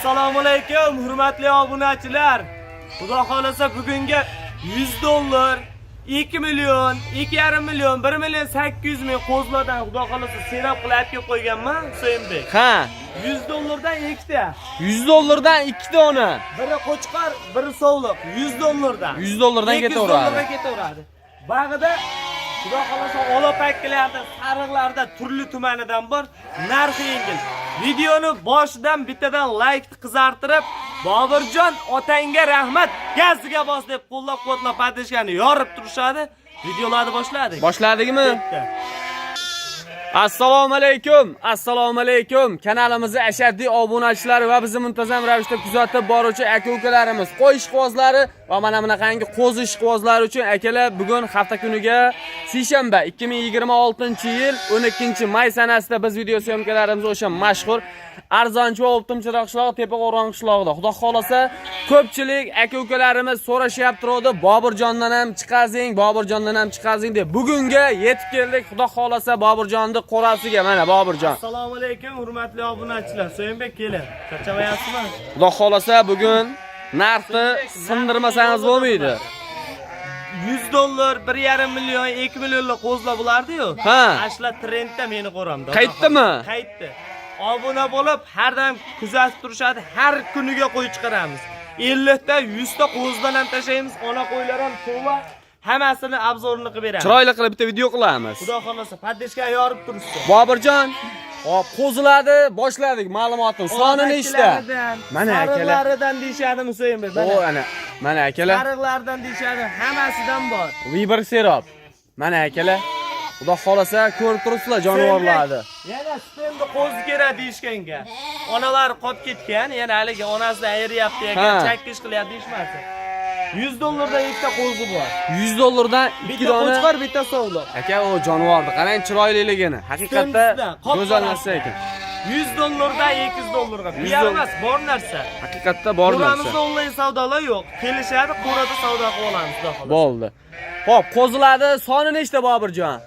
Assalomu alaykum, hurmatli obunachilar. Xudo xolasa bugungi $100, 2 million, 2,5 million, 1 million 800 ming qo'zlardan xudo xolasa serap qilib kelib qo'yganman, Husaynbek. Ha, $100dan ikkita. $100dan ikkita ona. Biri qo'chqar, biri sovliq. $100dan. $100dan ketaveradi. $200 ketaveradi. Bag'ida xudo xolasa olapaklarda, sariqlarda turli tumanidan bor, narxi yengil. Videoni boshidan bittadan like qizartirib, Boburjon otangga rahmat, gaziga bos deb qo'llab-quvvatlab padishgani yorib turishadi. Videolarni boshladik. Boshladikmi? Assalomu alaykum. Assalomu alaykum. Kanalimizga ashaddiy obunachilar va bizni muntazam ravishda kuzatib boruvchi aka-ukalarimiz, qo'y ishqibozlari va mana bunaqangi qo'zi ishqibozlari uchun akalar bugun hafta kuniga seshanba 2026-yil 12-may sanasida biz video syomkalarimiz o'sha mashhur arzonchi va optimchiroq qishloq Tepa-Qo'rg'on qishlog'ida. Xudo xolasa ko'pchilik aka-ukalarimiz so'rashyapti, Boburjondan ham chiqazing, Boburjondan ham chiqazing deb. Bugunga yetib keldik. Xudo xolasa Boburjonni qo'rasiga mana Boburjon. Assalomu alaykum, hurmatli obunachilar. So'yinbek keling. Charchamayapsizmi? Xudo xolasa bugun narxni sindirmasangiz bo'lmaydi. $100, 1,5 million, 2 millionlik qo'zlar bo'lardi-yu. Ha. Ashla trendda meni ko'ramda. Qaytdimi? Qaytdi. Obuna bo'lib, har doim kuzatib turishadi. Har kuniga qo'y chiqaramiz. 50 ta, 100 ta qo'zdan ham tashlaymiz. Ona qo'ylar ham to'la. Hammasini obzorini qilib beramiz. Chiroyli qilib bitta video qilamiz. Xudo xolasa, paddishga yorib turibdi. Boburjon, hop qo'zilarni boshladik ma'lumotni. Soni nechta? Mana akalar. Sariqlaridan deyshadi Husaynbek. O ana. Mana akalar. Sariqlardan deyshadi, hammasidan bor. Vibr serob. Mana akalar. Xudo xolasa ko'rib turibsizlar jonivorlarni. Yana stenda qo'zi kerak deyishganga. Onalar qolib ketgan, yana haligi onasidan ayiryapti ekan, chakkish qilyapti deyishmasa. $100dan ikkita qo'zi bor. $100dan ikki dona. Bitta qo'chqar, bitta sovliq. Aka, o jonivorni qarang, chiroyliligini. Haqiqatda go'zal narsa ekan. $100dan $200ga. Bu emas, bor narsa. Haqiqatda bor narsa. Qo'ramizda onlayn savdolar yo'q. Kelishadi, qo'rada savdo qilib olamiz, xudo xolasa. Bo'ldi. Hop, qo'zilarni soni nechta Boburjon?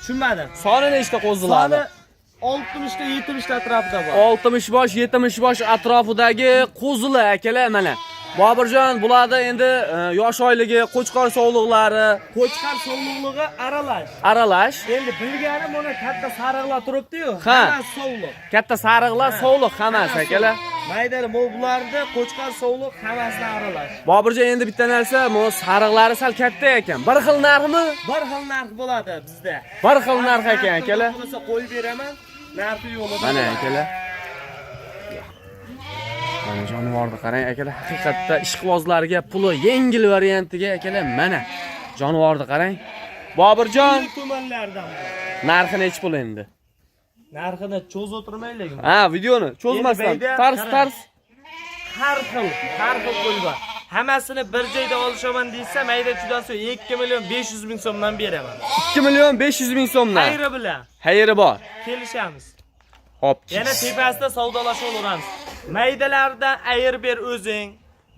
Tushunmadim. Soni nechta qo'zilarni? Soni 60 ta 70 ta atrofida bor. 60 bosh, 70 bosh atrofidagi qo'zilar akalar mana. Boburjon, bularda endi yosh oyligi, qo'chqor sovliqlari, Qo'chqar sovliqligi aralash. aralash. Endi bilganim mana katta sariqlar turibdi-yu, Ha. hammasi sovliq. Katta sariqlar sovliq hammasi akalar. Maydali mo'blarni qo'chqar sovliq hammasi aralash. Boburjon, endi bitta narsa, bu sariqlari sal katta ekan. Bir xil narxmi? Bir xil narx bo'ladi bizda. Bir xil narx ekan akalar. Bo'lsa qo'yib beraman, narxi yo'lida. Mana akalar. Mana jonivorni qarang akalar, haqiqatda ishqibozlarga puli yengil variantiga akalar mana jonivorni qarang. Boburjon, tumanlardan bor. narxi nech pul endi? Narxini cho'z o'tirmaylik. Ha, videoni cho'zmasdan tars. Har xil qo'y bor. Hammasini bir joyda olishaman deysa, mayda chudan so'ng 2 million 500 ming so'mdan beraman. 2 million 500 ming so'mdan. Xayri bilan. Xayri bor. Kelishamiz. Hop. Yana tepasida savdolashib olamiz. Maydalardan ayir ber o'zing.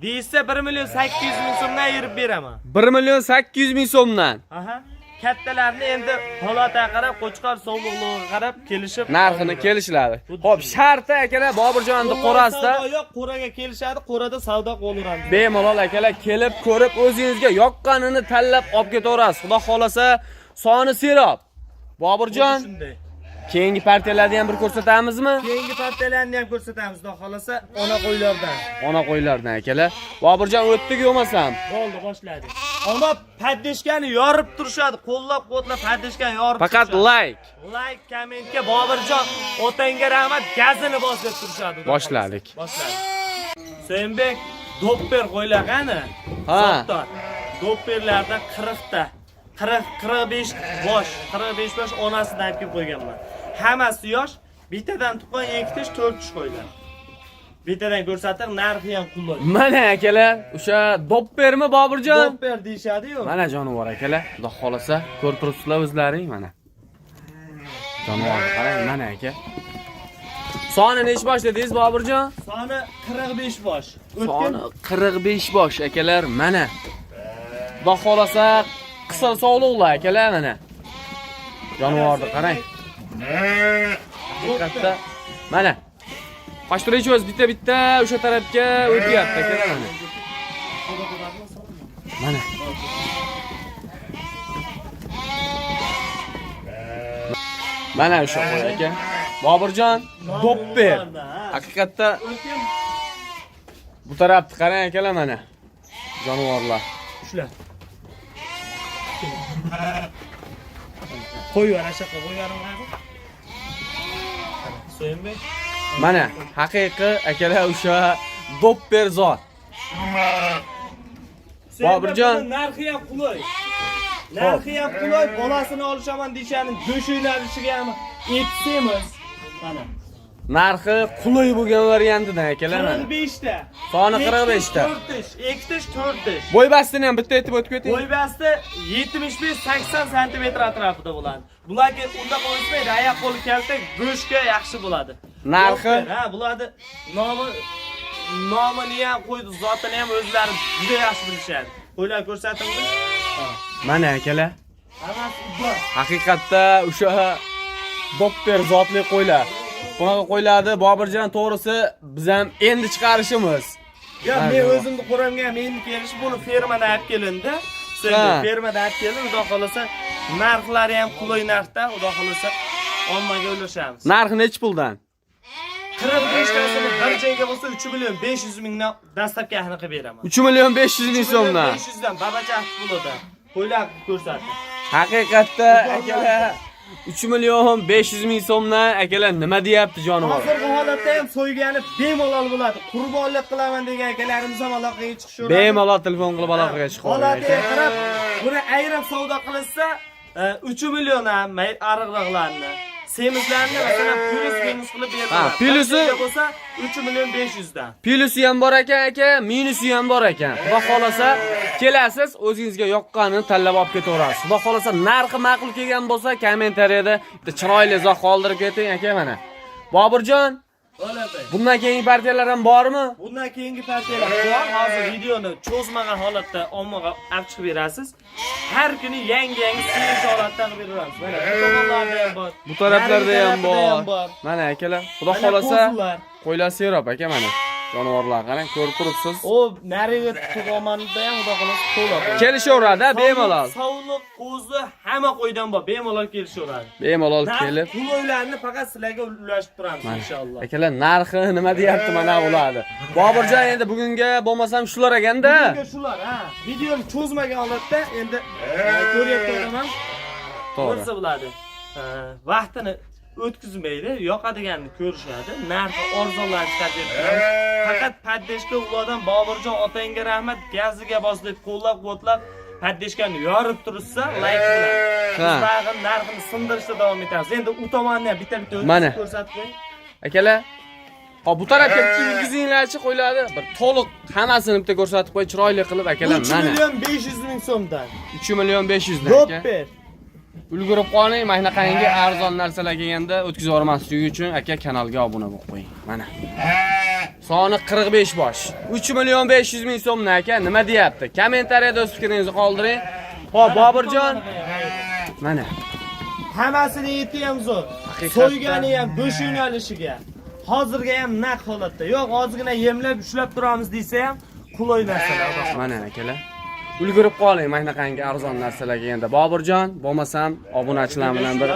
Deysa 1 million 800 ming so'mdan ayirib beraman. 1 million 800 ming so'mdan. Aha. Kattalarni endi holatiga qarab, qo'chqor sovliqligiga qarab kelishib Narxini kelishiladi. Hop, sharti akalar Boburjonni qo'rasida. Yo'q, qo'raga kelishadi, qo'rada savdo qilib Bemalol akalar kelib ko'rib o'zingizga yoqqanini tanlab olib ketaverasiz. Xudo xolasa soni serob. Boburjon, keyingi partiyalarni ham bir ko'rsatamizmi? Keyingi partiyalarni ham ko'rsatamiz, xudo xolasa, ona qo'ylardan. Ona qo'ylardan akalar. Boburjon o'tdik yo'masam. Bo'ldi, boshladik. Ona paddishgani yorib turishadi, qo'llab-quvvatlab paddishgani yorib. Faqat like, kommentga Boburjon otangga rahmat, gazini bos deb turishadi. Boshladik. So'yinbek, dopper qo'ylar qani? Ha. Dopperlardan 40 ta. 45 bosh onasidan kelib qo'yganman. Hammasi yosh, bittadan tuqqan 2 tish 4 tish qo'ylar. Bittadan ko'rsatir, narxi ham qulay. Mana akalar, o'sha doppermi Boburjon? Dopper deyshadi-yu. Mana jonivor akalar, xudo xolasa ko'rib turibsizlar o'zlaring mana. Jonivor qarang, mana aka. Soni nech bosh dedingiz Boburjon? Soni 45 bosh. Soni 45 bosh akalar, mana. Xudo xolasa qisqa sog'liqlar akalar mana. Jonivorni qarang. Haqiqatda mana Qochtiruvchi bitta o'sha tarafga o'tyapti aka mana. Mana. Mana o'sha qo'y aka. Boburjon, dopper. Haqiqatda bu tarafni qarang akalar mana. Jonivorlar. Shular. Qo'yvar, ashaqa qo'ygarim hozir. So'yinbek. Mana haqiqiy akalar o'sha dopper zot. Boburjon, narxi ham qulay. Narxi ham qulay, bolasini olishaman deyshani go'shoylarishiga ham etsemiz. Mana. narxi qulay bo'lgan variantidan akalar mana. 45 ta. Soni 45 ta. 2 tish, 4 tish. Bo'y bastini ham bitta aytib o'tib keting. Bo'y basti 75-80 sm atrofida bo'ladi. Bularga unda qo'yishmaydi, oyoq qo'li kalta go'shtga yaxshi bo'ladi. Narxi ha, bularni nomini ham qo'ydi, zotini ham o'zlari juda yaxshi bilishadi. Qo'ylar ko'rsatingmi? mana akalar. Hammasi bor. Haqiqatda o'sha dopper zotli qo'ylar. Bunaqa qo'ylarni Boburjon to'g'risi biz ham endi chiqarishimiz. Ya men o'zimni qo'ramga ham endi kelish buni fermadan olib kelindi. Sizga fermadan olib keldi, xudo xolasa narxlari ham qulay narxda, xudo xolasa ommaga ulashamiz. Narxi necha puldan? 45 tasini bir joyga bo'lsa 3 million 500 mingdan dastlabkini qilib beraman. 3 million 500 ming so'mdan. 500 dan babacha pulida. Qo'ylar ko'rsating. Haqiqatda akalar 3 million 500 ming so'mdan akalar nima deyapti jonivor? Hozirgi holatda ham so'ygani bemalol bo'ladi. Qurbonlik qilaman degan akalarimiz ham aloqaga chiqishaveradi. Bemalol telefon qilib aloqaga chiqadi. Holatiga qarab, buni ayrib savdo qilsa 3 million ham ariqroqlarni, semizlarni masalan plus minus qilib beradi. Ha, plusi bo'lsa 3 million 500 dan. Plusi ham bor ekan aka, minusi ham bor ekan. Xudo xolasa kelasiz, o'zingizga yoqqanini tanlab olib ketaverasiz. Xudo xolasa narxi ma'qul kelgan bo'lsa, kommentariyada bitta chiroyli izoh qoldirib keting aka mana. Boburjon, bundan keyingi partiyalar ham bormi? Bundan keyingi partiyalar bor. Hozir videoni cho'zmagan holatda ommaga olib chiqib berasiz. Har kuni yangi siyosiy holatda qilib beramiz. Mana bu tomonlarda ham bor. Bu taraflarda ham bor. Mana akalar, xudo xolasa qo'ylar serob aka mana. Jonivorlar qarang, ko'rib turibsiz. O nariga to'g'monida ham xudo xolasa to'lab. Kelishaveradi, bemalol. Sovliq, qo'zi hamma qo'ydan bor, bemalol kelishaveradi. Bemalol kelib. Pullarni faqat sizlarga ulashib turamiz inshaalloh. Akalar, narxi nima deyapti mana ularni. Boburjon endi bugunga bo'lmasam shular ekanda. Bugunga shular, ha. Videoni cho'zmagan holatda endi ko'ryapman. To'g'ri bo'ladi. Vaqtini o'tkazmaydi, yoqadiganini ko'rishadi, narxi arzonlashtirib beramiz. Faqat paddeshka ulardan Boburjon otangga rahmat, gaziga bosib qo'llab-quvvatlab paddeshkani yorib tursa, like bilan. Biz narxini sindirishda davom etamiz. Endi u tomonni ham bitta-bitta o'zingizga ko'rsatib qo'ying. Akalar, hop bu tarafga yurgizinglarchi qo'ylarni bir to'liq hammasini bitta ko'rsatib qo'y, chiroyli qilib akalar mana. 3 million 500 ming so'mdan. 3 million 500 dan aka. Ulgurib qoling, mana qangi arzon narsalar kelganda o'tkazib yubormaslik uchun aka kanalga obuna bo'lib qo'ying. Mana. Soni 45 bosh. 3 million 500 ming so'mdan aka nima deyapti? Kommentariyada o'z fikringizni qoldiring. Hop, Boburjon. Mana. Hammasini yeti ham zo'r. So'ygani ham, go'shini olishiga. Hozirga ham naq holatda. Yo'q, ozgina yemlab, ushlab turamiz desa ham qulay narsalar. Mana akalar. Ulgurib qoling, mana qangi arzon narsalar kelganda. Boburjon, bo'lmasam obunachilar bilan bir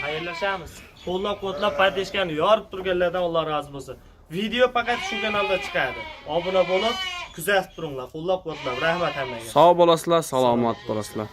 xayrlashamiz. Qo'llab-quvvatlab paddeshkani yorib turganlardan Alloh rozi bo'lsin. Video faqat shu kanalda chiqadi. Obuna bo'lib, kuzatib turinglar, qo'llab-quvvatlab. Rahmat hammaga. Sog' bo'lasizlar, salomat bo'lasizlar.